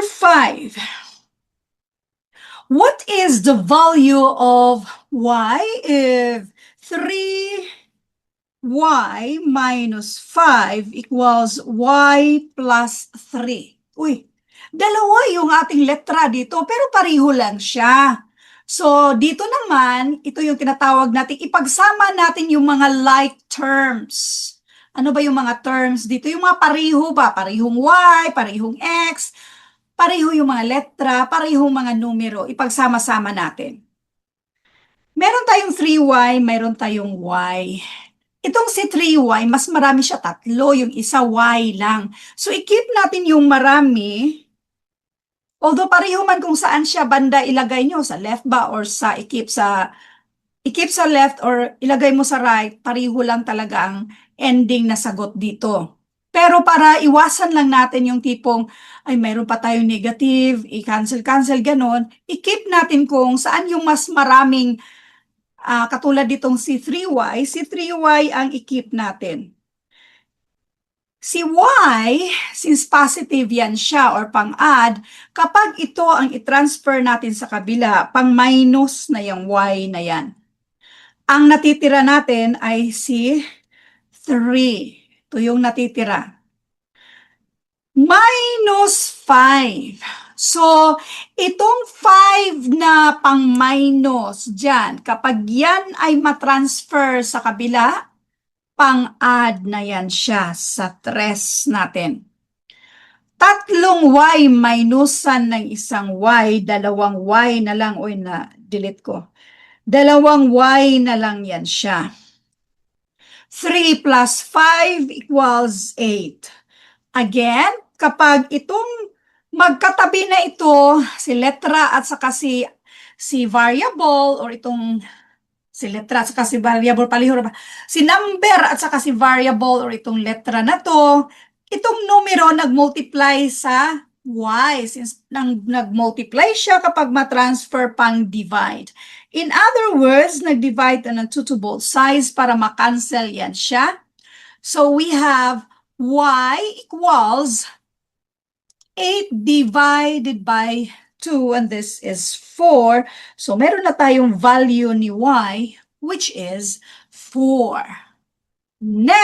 5. What is the value of y if 3y minus 5 equals y plus 3? Uy, dalawa yung ating letra dito, pero pareho lang siya. So, dito naman, ito yung tinatawag natin, ipagsama natin yung mga like terms. Ano ba yung mga terms dito? Yung mga pareho ba? Parehong y, parehong x, pareho yung mga letra, parehong mga numero, ipagsama-sama natin. Meron tayong 3y, meron tayong y. Itong si 3y, mas marami siya, tatlo, yung isa y lang. So, i-keep natin yung marami, although pareho man kung saan siya banda ilagay nyo, sa left ba or sa i-keep sa left or ilagay mo sa right, pareho lang talaga ang ending na sagot dito. Pero para iwasan lang natin yung tipong, ay mayroon pa tayong negative, i-cancel, ganon, i-keep natin kung saan yung mas maraming, katulad ditong si 3y ang i-keep natin. Si y, since positive yan siya or pang-add, kapag ito ang i-transfer natin sa kabila, pang-minus na yung y na yan. Ang natitira natin ay si 3. Ito yung natitira. Minus 5. So, itong 5 na pang-minus dyan, kapag yan ay matransfer sa kabila, pang-add na yan siya sa 3 natin. Tatlong y minusan ng isang y, dalawang y na lang, uy, na-delete ko. Dalawang y na lang yan siya. 3 plus 5 equals 8. Again, kapag itong magkatabi na ito, si letra at saka si variable, or itong si letra at saka si variable, palihuro ba? Si number at saka si variable or itong letra na to, itong numero nag-multiply sa y, since nag-multiply siya kapag matransfer pang divide. In other words, nag-divide na ng 2 to both sides para makancel yan siya. So we have y equals 8 divided by 2, and this is 4. So meron na tayong value ni y, which is 4. Next.